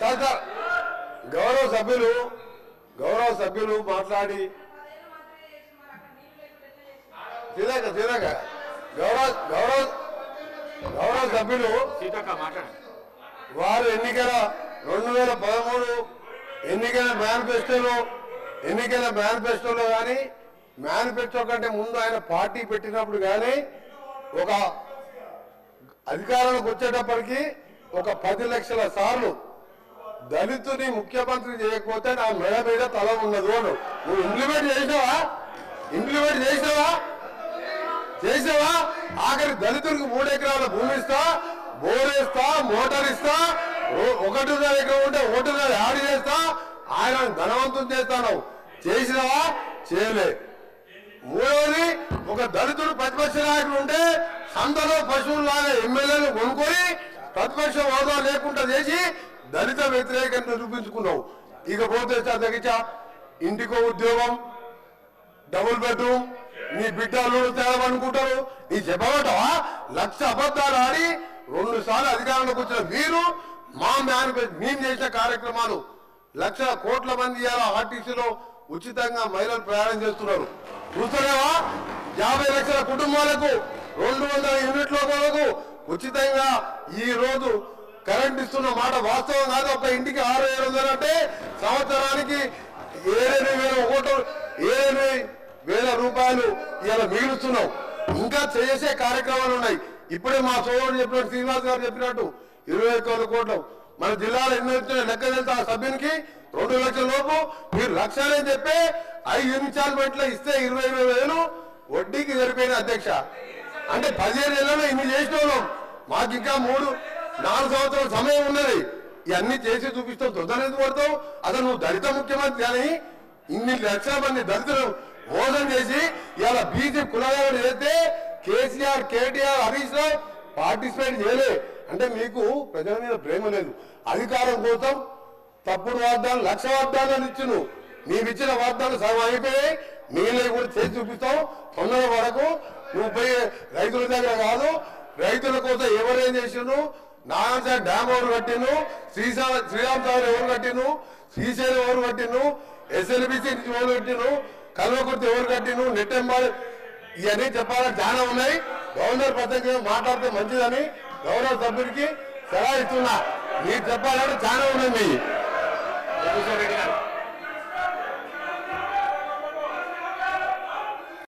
Sir గౌరవ సభ్యులు మాట్లాడి తీరాక గౌరవ సభ్యులు వారు ఎన్నికల 2013 ఎన్నికల మేనిఫెస్టోలో కానీ మేనిఫెస్టో కంటే ముందు ఆయన పార్టీ పెట్టినప్పుడు కానీ ఒక అధికారంలోకి వచ్చేటప్పటికి ఒక 10 లక్షల సార్లు దళితుని ముఖ్యమంత్రి చేయకపోతే నా మెడ మీద తల ఉన్నది అను. నువ్వు ఇంప్లిమెంట్ చేసావా ఆఖరి దళితుడికి 3 ఎకరాల భూమి ఇస్తా, బోరేస్తా, మోటార్ ఇస్తా, 1.5 ఎకరం ఉంటే 1.5 యాడ్ చేస్తా, ఆయన ధనవంతం చేస్తాను. చేసినవా? చేయలే. మూడవది, ఒక దళితుడు ప్రతిపక్ష నాయకుడు ఉంటే సంతలో పశువులాగా ఎమ్మెల్యేలు కొనుక్కొని ప్రతిపక్ష హోదా లేకుండా చేసి దళిత వ్యతిరేకంగా నిరూపించుకున్నావు. ఇకపోతే తగ్గించ ఇంటికో ఉద్యోగం, డబుల్ బెడ్రూమ్, నీ బిడ్డలు తేలనుకుంటారు. నీ చెప్పబట్టవా? 1,00,000 అబద్ధాలు ఆడి 2 సార్లు అధికారంలోకి వచ్చిన మీరు మేము చేసిన కార్యక్రమాలు 1,00,000 కోట్ల మంది ఇవాళ ఆర్టీసీలో ఉచితంగా మహిళలు ప్రయాణం చేస్తున్నారు. చూస్తున్నావా? 50 లక్షల కుటుంబాలకు 200 యూనిట్ల వరకు ఉచితంగా ఈ రోజు కరెంట్ ఇస్తున్న మాట వాస్తవం కాదు. ఒక ఇంటికి 6,700 అంటే సంవత్సరానికి 7,000 రూపాయలు ఇలా మిగులుస్తున్నాం. ఇంకా చేసే కార్యక్రమాలు ఉన్నాయి. ఇప్పుడే మా సోదరుడు చెప్పినట్టు, శ్రీనివాస్ గారు చెప్పినట్టు 21 కోట్లు మన జిల్లాలో ఎన్ని వచ్చిన లెక్క తెలుసు. ఆ సభ్యునికి 2 లక్షల లోపు మీరు 1,00,000 అని చెప్పి 5 ఇన్స్టాల్మెంట్లో ఇస్తే 20,000 వడ్డీకి సరిపోయిన అధ్యక్ష. అంటే 15 ఏళ్లలో ఇన్ని చేసిన వాళ్ళం. మాకు ఇంకా 3-4 సంవత్సరాల సమయం ఉన్నది. ఇవన్నీ చేసి చూపిస్తావు. తొందర ఎందుకు పడతావు? అసలు నువ్వు దళిత ముఖ్యమంత్రి అని ఇన్ని లక్షల మంది దళితులు మోసం చేసి ఇవాళ బీజేపీ కులగాడు చేస్తే కేసీఆర్, కేటీఆర్, హరీష్ రావు పార్టిసిపేట్ చేయలే. అంటే మీకు ప్రజల మీద ప్రేమ లేదు. అధికారం కోసం తప్పుడు వాగ్దానాలు, 1,00,000 వాగ్దానాలు ఇచ్చును. నీవిచ్చిన వాగ్దానాలు సగం అయిపోయాయి. మిగిలినవి కూడా చేసి చూపిస్తావు. తొందర వరకు నువ్వు పోయి రైతుల దగ్గర కాదు, రైతుల కోసం ఎవరేం చేసిండు, నాగార్జున డ్యామ్ ఎవరు కట్టిను, శ్రీరామ్ సాగర్ ఎవరు కట్టిను, శ్రీశైలం ఎవరు కట్టిను, SLBC ఎవరు కట్టిను, కల్వకుర్తి ఎవరు కట్టిను, నెట్టెంబాడు, ఇవన్నీ చెప్పాలని చాలా ఉన్నాయి. గవర్నర్ ప్రత్యేకంగా మాట్లాడితే మంచిదని గౌరవ సభ్యుడికి సలహా ఇస్తున్నా. మీరు చెప్పాలంటే చాలా ఉన్నాయి.